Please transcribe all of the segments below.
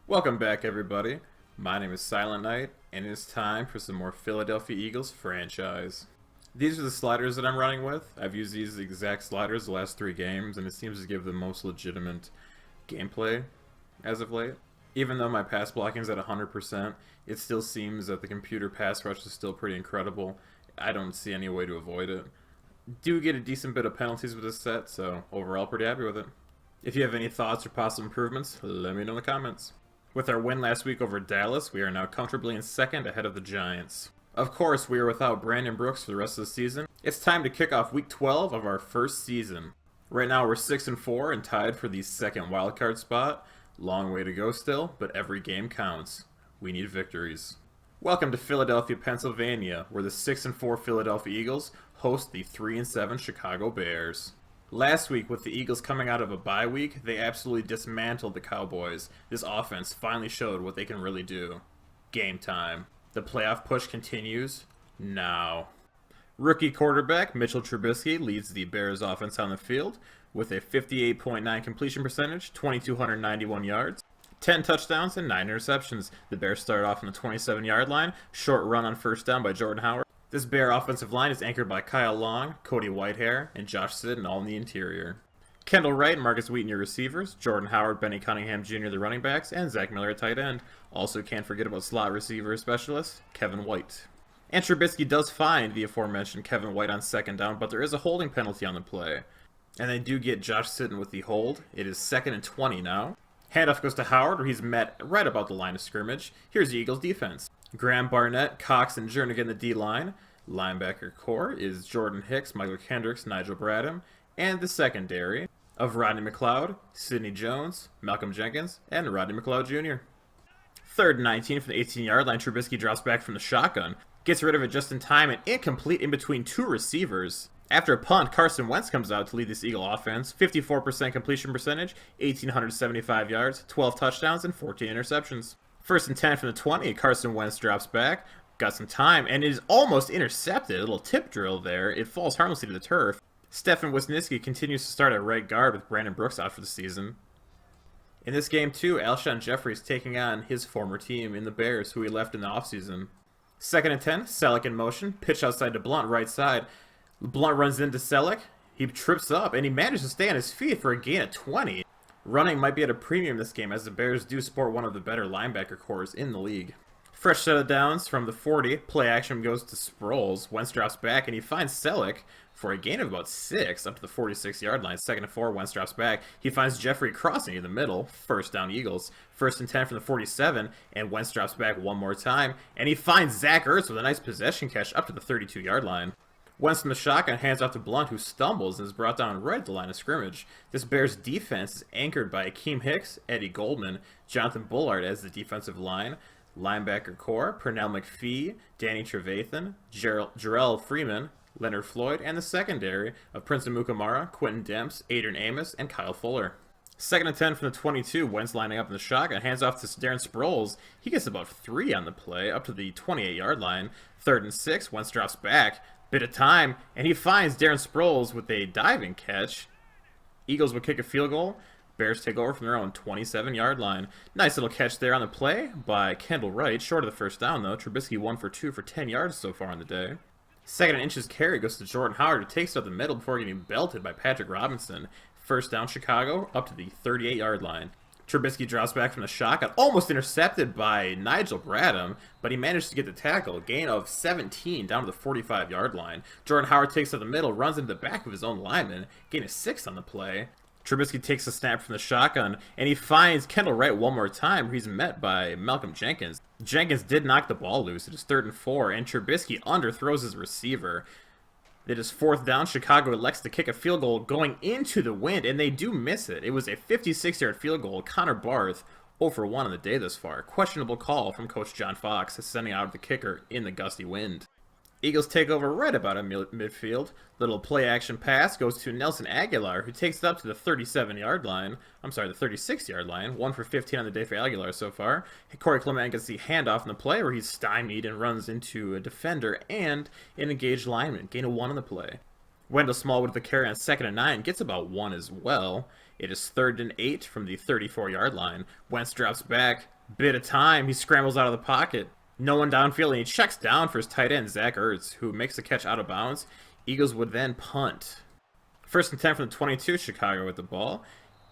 Welcome back, everybody. My name is Silent Knight, and it is time for some more Philadelphia Eagles franchise. These are the sliders that I'm running with. I've used these exact sliders the last 3 games, and it seems to give the most legitimate gameplay as of late. Even though my pass blocking is at 100%, it still seems that the computer pass rush is still pretty incredible. I don't see any way to avoid it. Do get a decent bit of penalties with this set, so overall pretty happy with it. If you have any thoughts or possible improvements, let me know in the comments. With our win last week over Dallas, we are now comfortably in second ahead of the Giants. Of course, we are without Brandon Brooks for the rest of the season. It's time to kick off week 12 of our first season. Right now we're 6-4 and tied for the second wildcard spot. Long way to go still, but every game counts. We need victories. Welcome to Philadelphia, Pennsylvania, where the 6-4 Philadelphia Eagles host the 3-7 Chicago Bears. Last week, with the Eagles coming out of a bye week, they absolutely dismantled the Cowboys. This offense finally showed what they can really do. Game time. The playoff push continues now. Rookie quarterback Mitchell Trubisky leads the Bears offense on the field with a 58.9 completion percentage, 2,291 yards, 10 touchdowns, and 9 interceptions. The Bears started off on the 27-yard line. Short run on first down by Jordan Howard. This Bear offensive line is anchored by Kyle Long, Cody Whitehair, and Josh Sidden all in the interior. Kendall Wright and Marcus Wheaton your receivers, Jordan Howard, Benny Cunningham Jr. the running backs, and Zach Miller at tight end. Also can't forget about slot receiver specialist Kevin White. And Trubisky does find the aforementioned Kevin White on second down, but there is a holding penalty on the play. And they do get Josh Sidden with the hold. It is 2nd and 20 now. Handoff goes to Howard, where he's met right about the line of scrimmage. Here's the Eagles defense. Graham Barnett, Cox, and Jernigan in the D-line. Linebacker core is Jordan Hicks, Michael Kendricks, Nigel Bradham, and the secondary of Rodney McLeod, Sidney Jones, Malcolm Jenkins, and Rodney McLeod Jr. 3rd and 19 from the 18-yard line. Trubisky drops back from the shotgun, gets rid of it just in time, and incomplete in between 2 receivers. After a punt, Carson Wentz comes out to lead this Eagle offense. 54% completion percentage, 1,875 yards, 12 touchdowns, and 14 interceptions. 1st and 10 from the 20, Carson Wentz drops back, got some time, and is almost intercepted. A little tip drill there. It falls harmlessly to the turf. Stefan Wisniewski continues to start at right guard with Brandon Brooks out for the season. In this game, too, Alshon Jeffrey is taking on his former team in the Bears, who he left in the offseason. 2nd and 10, Selleck in motion, pitch outside to Blunt, right side. Blunt runs into Selleck. He trips up, and he manages to stay on his feet for a gain of 20. Running might be at a premium this game, as the Bears do sport one of the better linebacker cores in the league. Fresh set of downs from the 40. Play action goes to Sproles. Wentz drops back, and he finds Selleck for a gain of about 6 up to the 46-yard line. 2nd and 4. Wentz drops back. He finds Jeffrey crossing in the middle. 1st down Eagles. 1st and 10 from the 47, and Wentz drops back one more time, and he finds Zach Ertz with a nice possession catch up to the 32-yard line. Wentz from the shotgun hands off to Blunt, who stumbles and is brought down right at the line of scrimmage. This Bears defense is anchored by Akeem Hicks, Eddie Goldman, Jonathan Bullard as the defensive line. Linebacker core, Pernell McPhee, Danny Trevathan, Jarrell Freeman, Leonard Floyd, and the secondary of Prince Amukamara, Quentin Demps, Adrian Amos, and Kyle Fuller. 2nd and 10 from the 22, Wentz lining up in the shotgun, hands off to Darren Sproles. He gets about 3 on the play, up to the 28-yard line. 3rd and 6, Wentz drops back, bit of time, and he finds Darren Sproles with a diving catch. Eagles would kick a field goal. Bears take over from their own 27-yard line. Nice little catch there on the play by Kendall Wright. Short of the first down, though. Trubisky 1 for 2 for 10 yards so far on the day. 2nd and inches carry goes to Jordan Howard, who takes it up the middle before getting belted by Patrick Robinson. 1st down Chicago, up to the 38-yard line. Trubisky drops back from the shotgun, almost intercepted by Nigel Bradham, but he managed to get the tackle. Gain of 17 down to the 45-yard line. Jordan Howard takes it up the middle, runs into the back of his own lineman. Gain of 6 on the play. Trubisky takes a snap from the shotgun, and he finds Kendall Wright one more time, where he's met by Malcolm Jenkins. Jenkins did knock the ball loose. It is 3rd and 4, and Trubisky underthrows his receiver. It is 4th down. Chicago elects to kick a field goal going into the wind, and they do miss it. It was a 56-yard field goal. Connor Barth, 0 for 1 on the day thus far. Questionable call from Coach John Fox, sending out the kicker in the gusty wind. Eagles take over right about in midfield. Little play-action pass goes to Nelson Aguilar, who takes it up to the 37-yard line. I'm sorry, the 36-yard line. 1 for 15 on the day for Aguilar so far. Corey Clement gets the handoff in the play, where he's stymied and runs into a defender and an engaged lineman. Gain of 1 on the play. Wendell Smallwood with the carry on 2nd and 9 gets about 1 as well. It is 3rd and 8 from the 34-yard line. Wentz drops back, Bit of time, he scrambles out of the pocket. No one downfield, and he checks down for his tight end, Zach Ertz, who makes the catch out of bounds. Eagles would then punt. 1st and 10 from the 22, Chicago with the ball.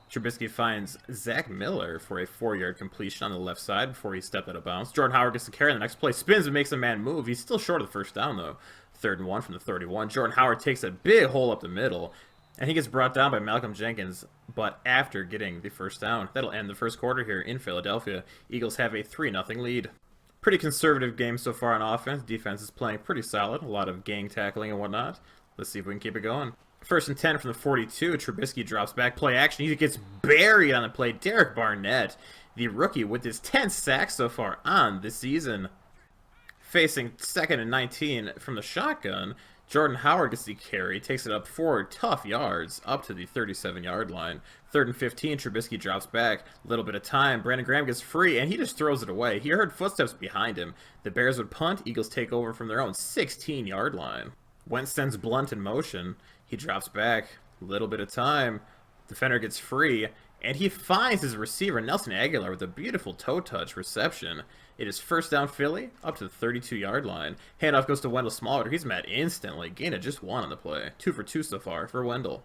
Trubisky finds Zach Miller for a 4-yard completion on the left side before he stepped out of bounds. Jordan Howard gets the carry on the next play, spins and makes a man move. He's still short of the first down, though. 3rd and 1 from the 31. Jordan Howard takes a big hole up the middle, and he gets brought down by Malcolm Jenkins, but after getting the first down. That'll end the first quarter here in Philadelphia. Eagles have a 3-0 lead. Pretty conservative game so far on offense. Defense is playing pretty solid. A lot of gang tackling and whatnot. Let's see if we can keep it going. 1st and 10 from the 42. Trubisky drops back. Play action. He gets buried on the play. Derek Barnett, the rookie, with his 10th sack so far on the season. Facing 2nd and 19 from the shotgun, Jordan Howard gets the carry, takes it up 4 tough yards, up to the 37-yard line. 3rd and 15, Trubisky drops back. A little bit of time. Brandon Graham gets free, and he just throws it away. He heard footsteps behind him. The Bears would punt. Eagles take over from their own 16-yard line. Wentz sends Blunt in motion. He drops back. A little bit of time. Defender gets free, and he finds his receiver, Nelson Aguilar, with a beautiful toe touch reception. It is 1st down Philly, up to the 32-yard line. Handoff goes to Wendell Smallwood. He's met instantly. Gain of just 1 on the play. 2 for 2 so far for Wendell.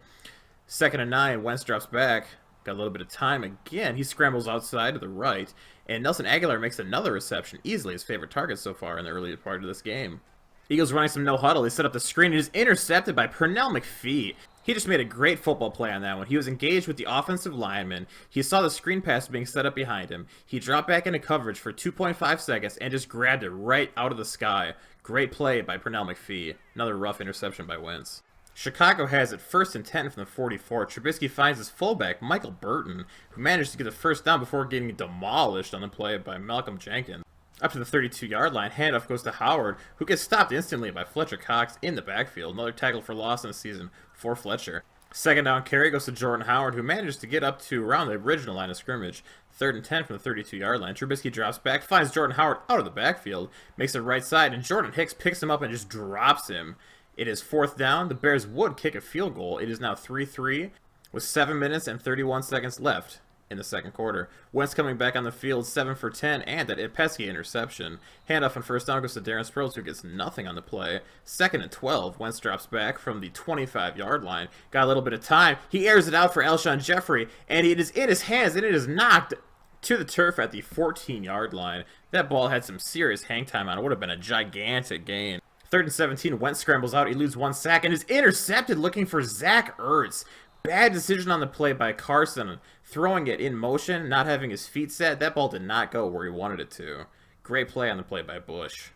2nd and 9, Wentz drops back. Got a little bit of time again. He scrambles outside to the right, and Nelson Aguilar makes another reception. Easily his favorite target so far in the early part of this game. Eagles running some no huddle. They set up the screen. It is intercepted by Pernell McPhee. He just made a great football play on that one. He was engaged with the offensive lineman. He saw the screen pass being set up behind him. He dropped back into coverage for 2.5 seconds and just grabbed it right out of the sky. Great play by Pernell McPhee. Another rough interception by Wentz. Chicago has it 1st and 10 from the 44. Trubisky finds his fullback, Michael Burton, who managed to get the first down before getting demolished on the play by Malcolm Jenkins. Up to the 32-yard line, handoff goes to Howard, who gets stopped instantly by Fletcher Cox in the backfield. Another tackle for loss in the season for Fletcher. 2nd down carry goes to Jordan Howard, who manages to get up to around the original line of scrimmage. 3rd and 10 from the 32-yard line. Trubisky drops back, finds Jordan Howard out of the backfield, makes it right side, and Jordan Hicks picks him up and just drops him. It is 4th down. The Bears would kick a field goal. It is now 3-3 with 7 minutes and 31 seconds left in the second quarter. Wentz coming back on the field, 7 for 10, and that pesky interception. Handoff on 1st down goes to Darren Sproles, who gets nothing on the play. 2nd and 12, Wentz drops back from the 25-yard line. Got a little bit of time. He airs it out for Alshon Jeffrey, and it is in his hands, and it is knocked to the turf at the 14-yard line. That ball had some serious hang time on it. It would have been a gigantic gain. 3rd and 17, Wentz scrambles out. He loses 1 sack and is intercepted looking for Zach Ertz. Bad decision on the play by Carson, throwing it in motion, not having his feet set. That ball did not go where he wanted it to. Great play on the play by Bush.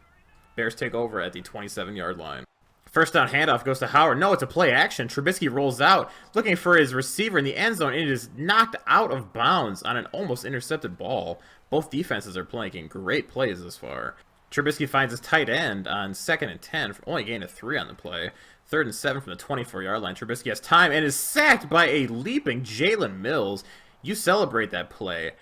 Bears take over at the 27-yard line. 1st down handoff goes to Howard. No, it's a play action. Trubisky rolls out, looking for his receiver in the end zone, and it is knocked out of bounds on an almost intercepted ball. Both defenses are playing great plays this far. Trubisky finds his tight end on 2nd and 10, for only a gain of 3 on the play. 3rd and 7 from the 24-yard line. Trubisky has time and is sacked by a leaping Jalen Mills. You celebrate that play.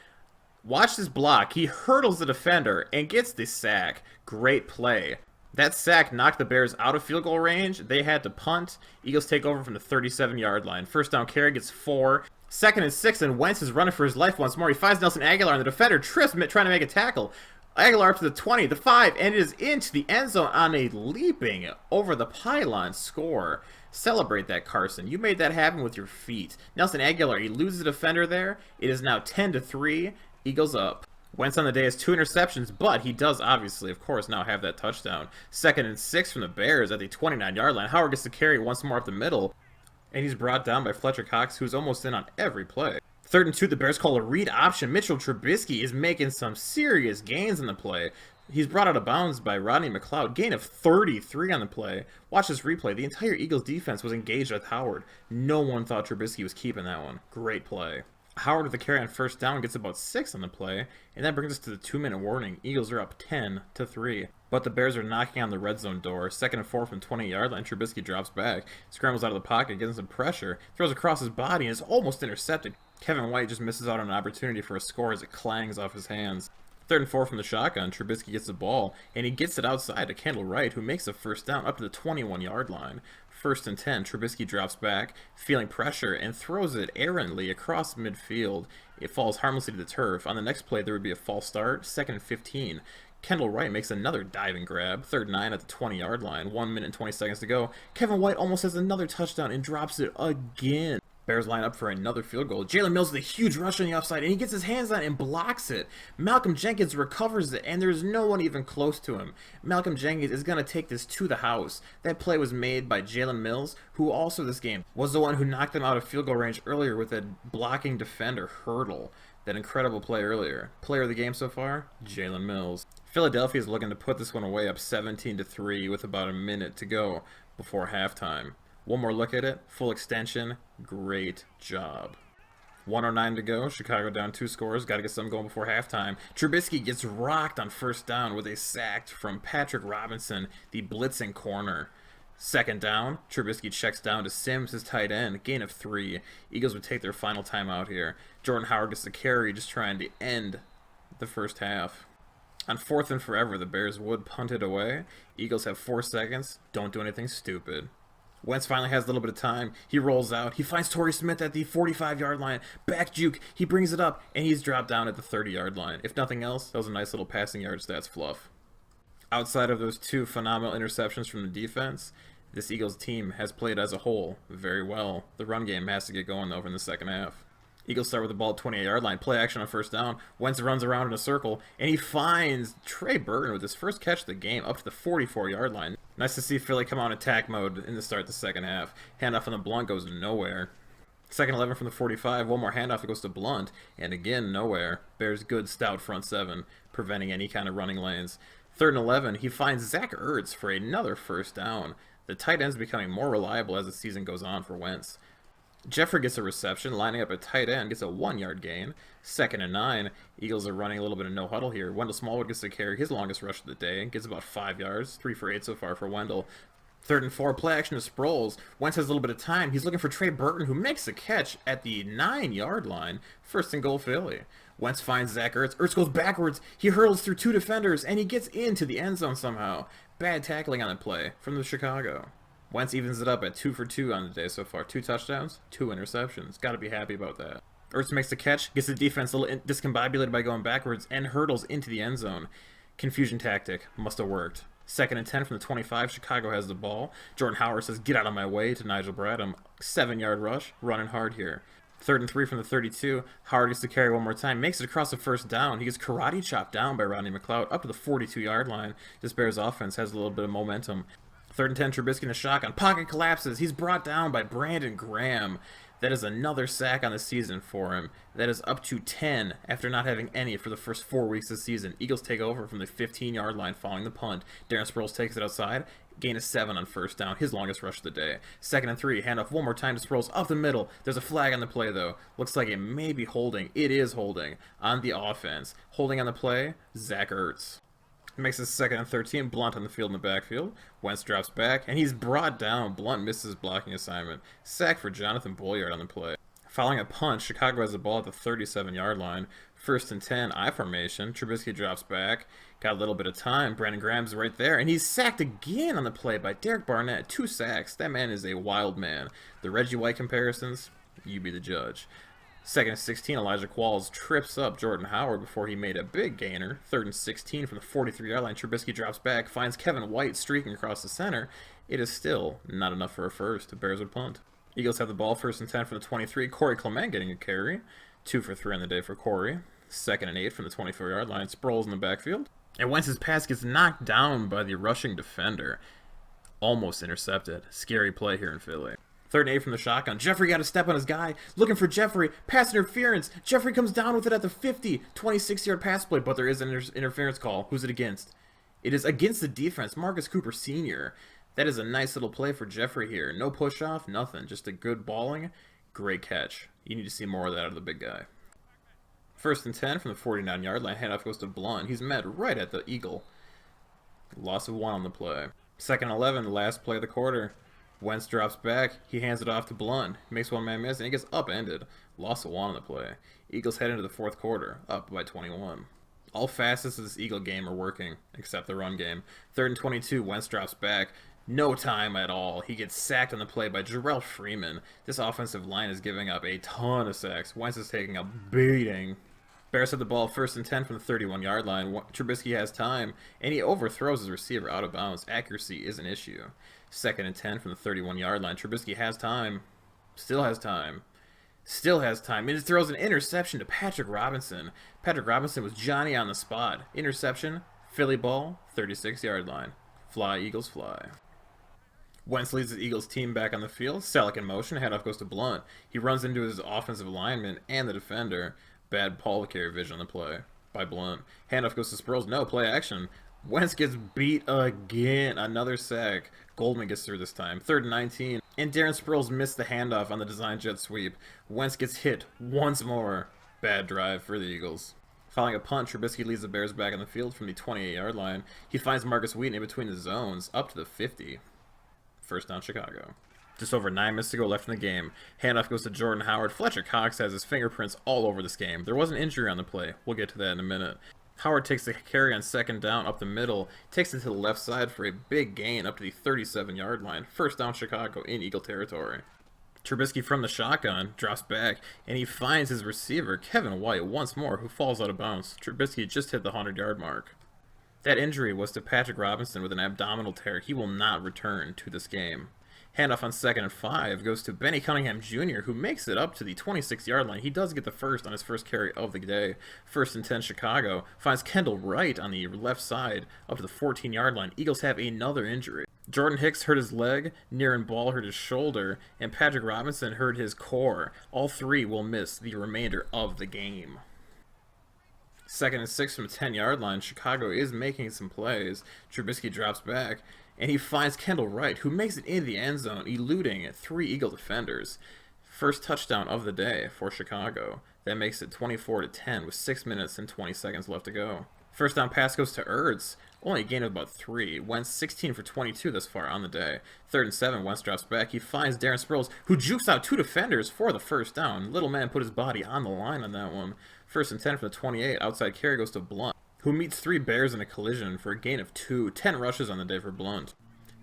Watch this block. He hurdles the defender and gets the sack. Great play. That sack knocked the Bears out of field goal range. They had to punt. Eagles take over from the 37-yard line. 1st down carry gets 4. 2nd and 6, and Wentz is running for his life once more. He finds Nelson Aguilar, and the defender trips trying to make a tackle. Aguilar up to the 20, the 5, and it is into the end zone on a leaping over the pylon score. Celebrate that, Carson. You made that happen with your feet. Nelson Aguilar, he loses the defender there. It is now 10-3. Eagles up. Wentz on the day has 2 interceptions, but he does obviously, of course, now have that touchdown. 2nd and 6 from the Bears at the 29-yard line. Howard gets the carry once more up the middle, and he's brought down by Fletcher Cox, who's almost in on every play. 3rd and 2, the Bears call a read option. Mitchell Trubisky is making some serious gains in the play. He's brought out of bounds by Rodney McLeod. Gain of 33 on the play. Watch this replay. The entire Eagles defense was engaged with Howard. No one thought Trubisky was keeping that one. Great play. Howard with the carry on 1st down gets about 6 on the play, and that brings us to the 2-minute warning. Eagles are up 10-3. But the Bears are knocking on the red zone door. 2nd and 4 from 20-yard line. Trubisky drops back, scrambles out of the pocket, getting some pressure, throws across his body, and is almost intercepted. Kevin White just misses out on an opportunity for a score as it clangs off his hands. 3rd and 4 from the shotgun. Trubisky gets the ball, and he gets it outside to Kendall Wright, who makes a 1st down up to the 21-yard line. First and 10, Trubisky drops back, feeling pressure, and throws it errantly across midfield. It falls harmlessly to the turf. On the next play, there would be a false start. Second and 15. Kendall Wright makes another diving grab. Third and 9 at the 20-yard line. 1 minute and 20 seconds to go. Kevin White almost has another touchdown and drops it again. Bears line up for another field goal. Jalen Mills with a huge rush on the offside, and he gets his hands on it and blocks it. Malcolm Jenkins recovers it, and there's no one even close to him. Malcolm Jenkins is going to take this to the house. That play was made by Jalen Mills, who also this game was the one who knocked them out of field goal range earlier with a blocking defender hurdle. That incredible play earlier. Player of the game so far, Jalen Mills. Philadelphia is looking to put this one away up 17-3 with about a minute to go before halftime. One more look at it. Full extension. Great job. 1:09 to go. Chicago down 2 scores. Got to get something going before halftime. Trubisky gets rocked on first down with a sack from Patrick Robinson, the blitzing corner. Second down. Trubisky checks down to Sims, his tight end. Gain of 3. Eagles would take their final timeout here. Jordan Howard gets the carry, just trying to end the first half. On 4th and forever, the Bears would punt it away. Eagles have 4 seconds. Don't do anything stupid. Wentz finally has a little bit of time. He rolls out. He finds Torrey Smith at the 45-yard line. Back juke. He brings it up, and he's dropped down at the 30-yard line. If nothing else, that was a nice little passing yard stats fluff. Outside of those 2 phenomenal interceptions from the defense, this Eagles team has played as a whole very well. The run game has to get going, though, in the second half. Eagles start with the ball at 28-yard line. Play action on first down. Wentz runs around in a circle, and he finds Trey Burton with his first catch of the game up to the 44-yard line. Nice to see Philly come out in attack mode in the start of the second half. Handoff on the Blunt goes nowhere. Second 11 from the 45. One more handoff that goes to Blunt, and again, nowhere. Bears good stout front 7, preventing any kind of running lanes. Third and 11, he finds Zach Ertz for another first down. The tight end's becoming more reliable as the season goes on for Wentz. Jeffrey gets a reception, lining up at tight end, gets a 1-yard gain. Second and 9, Eagles are running a little bit of no huddle here. Wendell Smallwood gets to carry his longest rush of the day, gets about 5 yards, 3 for 8 so far for Wendell. Third and 4, play action to Sproles. Wentz has a little bit of time. He's looking for Trey Burton, who makes a catch at the 9-yard line. First and goal, Philly. Wentz finds Zach Ertz. Ertz goes backwards. He hurdles through 2 defenders, and he gets into the end zone somehow. Bad tackling on the play from the Chicago. Wentz evens it up at 2 for 2 on the day so far. 2 touchdowns, 2 interceptions. Got to be happy about that. Ertz makes the catch, gets the defense a little discombobulated by going backwards, and hurdles into the end zone. Confusion tactic. Must have worked. Second and 10 from the 25. Chicago has the ball. Jordan Howard says, "Get out of my way," to Nigel Bradham. 7-yard rush. Running hard here. Third and 3 from the 32. Howard gets to carry one more time. Makes it across the first down. He gets karate chopped down by Rodney McLeod up to the 42-yard line. This Bears offense has a little bit of momentum. Third and 10, Trubisky in the shotgun. Pocket collapses. He's brought down by Brandon Graham. That is another sack on the season for him. That is up to 10 after not having any for the first 4 weeks of the season. Eagles take over from the 15-yard line following the punt. Darren Sproles takes it outside. Gain of 7 on first down. His longest rush of the day. Second and 3. Handoff one more time to Sproles up the middle. There's a flag on the play, though. Looks like it may be holding. It is holding on the offense. Holding on the play, Zach Ertz. Makes his second and 13. Blunt on the field in the backfield. Wentz drops back, and he's brought down. Blunt misses his blocking assignment. Sack for Jonathan Bolyard on the play. Following a punt, Chicago has the ball at the 37-yard line. First and 10, I formation. Trubisky drops back. Got a little bit of time. Brandon Graham's right there, and he's sacked again on the play by Derek Barnett. 2 sacks. That man is a wild man. The Reggie White comparisons, you be the judge. Second and 16, Elijah Qualls trips up Jordan Howard before he made a big gainer. Third and 16 from the 43-yard line. Trubisky drops back, finds Kevin White streaking across the center. It is still not enough for a first. The Bears would punt. Eagles have the ball, first and 10 from the 23. Corey Clement getting a carry. 2 for 3 on the day for Corey. Second and 8 from the 24-yard line. Sproles in the backfield. And Wentz's pass gets knocked down by the rushing defender. Almost intercepted. Scary play here in Philly. Third and 8 from the shotgun. Jeffrey got a step on his guy. Looking for Jeffrey. Pass interference. Jeffrey comes down with it at the 50. 26-yard pass play, but there is an interference call. Who's it against? It is against the defense. Marcus Cooper Sr. That is a nice little play for Jeffrey here. No push-off, nothing. Just a good balling. Great catch. You need to see more of that out of the big guy. First and 10 from the 49-yard line. Handoff goes to Blunt. He's met right at the Eagle. Loss of 1 on the play. Second 11, the last play of the quarter. Wentz drops back. He hands it off to Blunt. Makes one man miss, and he gets upended. Loss of 1 on the play. Eagles head into the fourth quarter, up by 21. All facets of this Eagle game are working, except the run game. Third and 22, Wentz drops back. No time at all. He gets sacked on the play by Jarrell Freeman. This offensive line is giving up a ton of sacks. Wentz is taking a beating. Bears have the ball 1st and 10 from the 31-yard line. Trubisky has time, and he overthrows his receiver out of bounds. Accuracy is an issue. 2nd and 10 from the 31-yard line. Trubisky has time. Still has time. Still has time. And he throws an interception to Patrick Robinson. Patrick Robinson was Johnny on the spot. Interception, Philly ball, 36-yard line. Fly, Eagles, fly. Wentz leads the Eagles team back on the field. Selleck in motion. Handoff goes to Blunt. He runs into his offensive lineman and the defender. Bad ball carrier vision on the play by Blunt. Handoff goes to Sproles. No, play action. Wentz gets beat again. Another sack. Goldman gets through this time. 3rd and 19. And Darren Sproles missed the handoff on the design jet sweep. Wentz gets hit once more. Bad drive for the Eagles. Following a punt, Trubisky leads the Bears back on the field from the 28-yard line. He finds Marcus Wheaton in between the zones up to the 50. 1st down, Chicago. Just over 9 minutes to go left in the game. Handoff goes to Jordan Howard. Fletcher Cox has his fingerprints all over this game. There was an injury on the play. We'll get to that in a minute. Howard takes the carry on 2nd down up the middle, takes it to the left side for a big gain up to the 37-yard line. 1st down, Chicago in Eagle territory. Trubisky from the shotgun drops back, and he finds his receiver, Kevin White, once more, who falls out of bounds. Trubisky just hit the 100-yard mark. That injury was to Patrick Robinson with an abdominal tear. He will not return to this game. Handoff on 2nd and 5 goes to Benny Cunningham Jr., who makes it up to the 26-yard line. He does get the first on his first carry of the day. 1st and 10, Chicago. Finds Kendall Wright on the left side up to the 14-yard line. Eagles have another injury. Jordan Hicks hurt his leg, Niren Ball hurt his shoulder, and Patrick Robinson hurt his core. All three will miss the remainder of the game. 2nd and 6 from the 10-yard line. Chicago is making some plays. Trubisky drops back, and he finds Kendall Wright, who makes it into the end zone, eluding 3 Eagle defenders. First touchdown of the day for Chicago. That makes it 24-10 with 6 minutes and 20 seconds left to go. 1st down pass goes to Ertz. Only a gain of about 3. Wentz 16 for 22 thus far on the day. 3rd and 7, Wentz drops back. He finds Darren Sproles, who jukes out 2 defenders for the 1st down. Little man put his body on the line on that one. 1st and 10 from the 28. Outside carry goes to Blunt, who meets 3 Bears in a collision for a gain of 2. 10 rushes on the day for Blunt.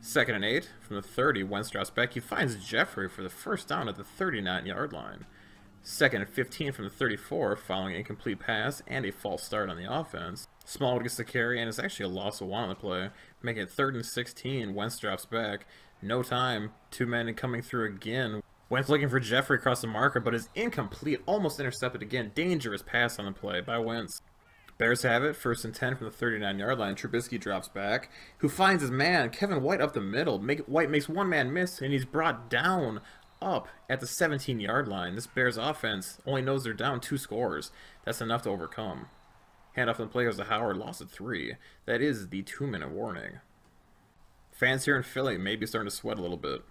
2nd and 8 from the 30. Wentz drops back. He finds Jeffrey for the 1st down at the 39-yard line. 2nd and 15 from the 34, following an incomplete pass and a false start on the offense. Smallwood gets the carry, and it's actually a loss of 1 on the play, making it 3rd and 16. Wentz drops back. No time. 2 men coming through again. Wentz looking for Jeffrey across the marker, but is incomplete. Almost intercepted again. Dangerous pass on the play by Wentz. Bears have it. 1st and 10 from the 39-yard line. Trubisky drops back, who finds his man, Kevin White, up the middle. White makes 1 man miss, and he's brought down up at the 17-yard line. This Bears offense only knows they're down 2 scores. That's enough to overcome. Handoff on the play goes to Howard, lost at 3. That is the 2-minute warning. Fans here in Philly may be starting to sweat a little bit.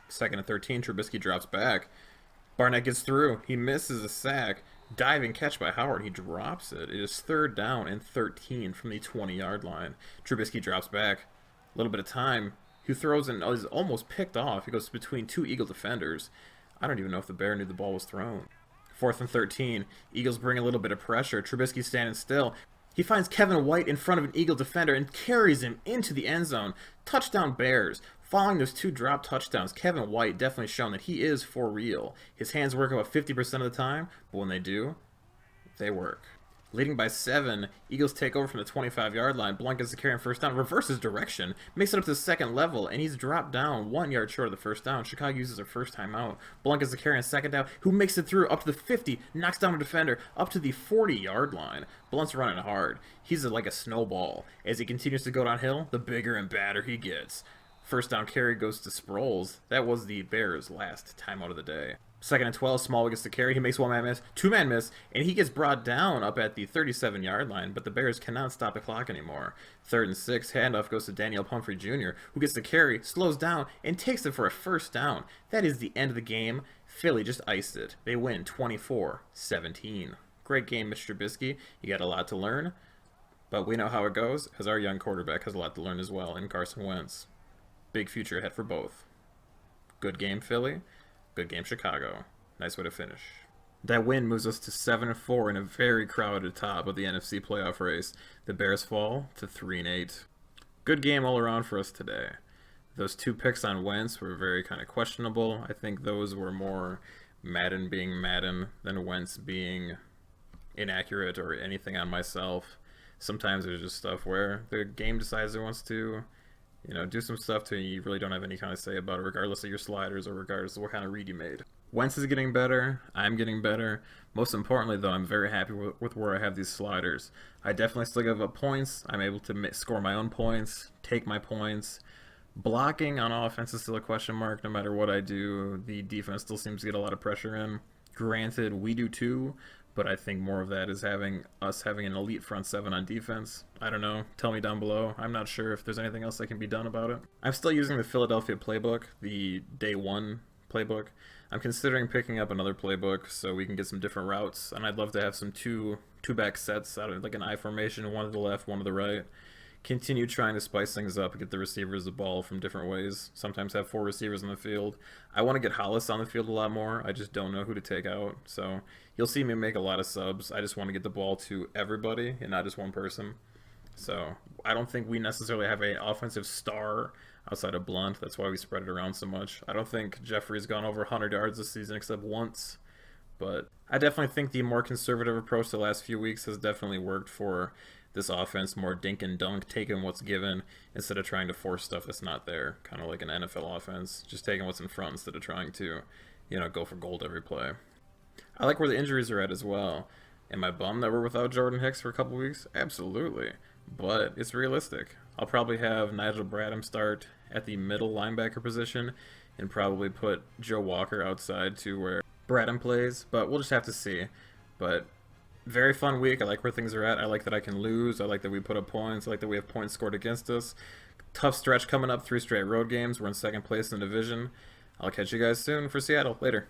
2nd and 13, Trubisky drops back. Barnett gets through. He misses a sack. Diving catch by Howard. He drops it. It is 3rd down and 13 from the 20-yard line. Trubisky drops back. A little bit of time. He throws and is almost picked off. He goes between 2 Eagle defenders. I don't even know if the Bear knew the ball was thrown. 4th and 13. Eagles bring a little bit of pressure. Trubisky standing still. He finds Kevin White in front of an Eagle defender and carries him into the end zone. Touchdown Bears. Following those 2 drop touchdowns, Kevin White definitely shown that he is for real. His hands work about 50% of the time, but when they do, they work. Leading by 7, Eagles take over from the 25-yard line. Blunt gets the carry on 1st down, reverses direction, makes it up to the 2nd level, and he's dropped down 1 yard short of the 1st down. Chicago uses their first timeout. Blunt gets the carry on 2nd down, who makes it through up to the 50, knocks down a defender up to the 40-yard line. Blunt's running hard. He's like a snowball. As he continues to go downhill, the bigger and badder he gets. 1st down carry goes to Sproles. That was the Bears' last timeout of the day. 2nd and 12, Smallwood gets the carry. He makes 1 man miss, 2 man miss, and he gets brought down up at the 37-yard line, but the Bears cannot stop the clock anymore. 3rd and 6, handoff goes to Daniel Pumphrey Jr., who gets the carry, slows down, and takes it for a 1st down. That is the end of the game. Philly just iced it. They win 24-17. Great game, Mr. Trubisky. You got a lot to learn, but we know how it goes, as our young quarterback has a lot to learn as well in Carson Wentz. Big future ahead for both. Good game, Philly. Good game, Chicago. Nice way to finish. That win moves us to 7-4 in a very crowded top of the NFC playoff race. The Bears fall to 3-8. Good game all around for us today. Those 2 picks on Wentz were very kind of questionable. I think those were more Madden being Madden than Wentz being inaccurate or anything on myself. Sometimes there's just stuff where the game decides it wants to, do some stuff to you really don't have any kind of say about it, regardless of your sliders or regardless of what kind of read you made. Wentz is getting better. I'm getting better. Most importantly, though, I'm very happy with where I have these sliders. I definitely still give up points. I'm able to score my own points, take my points. Blocking on offense is still a question mark. No matter what I do, the defense still seems to get a lot of pressure in. Granted, we do too, but I think more of that is having an elite front seven on defense. I don't know. Tell me down below. I'm not sure if there's anything else that can be done about it. I'm still using the Philadelphia playbook, the day one playbook. I'm considering picking up another playbook so we can get some different routes, and I'd love to have some two-back sets out of like an I formation, one to the left, one to the right. Continue trying to spice things up and get the receivers the ball from different ways. Sometimes have 4 receivers on the field. I want to get Hollis on the field a lot more. I just don't know who to take out. So you'll see me make a lot of subs. I just want to get the ball to everybody and not just one person. So I don't think we necessarily have an offensive star outside of Blunt. That's why we spread it around so much. I don't think Jeffrey's gone over 100 yards this season except once. But I definitely think the more conservative approach the last few weeks has definitely worked for this offense, more dink and dunk, taking what's given instead of trying to force stuff that's not there, kind of like an NFL offense, just taking what's in front instead of trying to, go for gold every play. I like where the injuries are at as well. Am I bummed that we're without Jordan Hicks for a couple weeks? Absolutely, but it's realistic. I'll probably have Nigel Bradham start at the middle linebacker position and probably put Joe Walker outside to where Bradham plays, but we'll just have to see. But very fun week. I like where things are at. I like that I can lose. I like that we put up points. I like that we have points scored against us. Tough stretch coming up, 3 straight road games. We're in second place in the division. I'll catch you guys soon for Seattle. Later.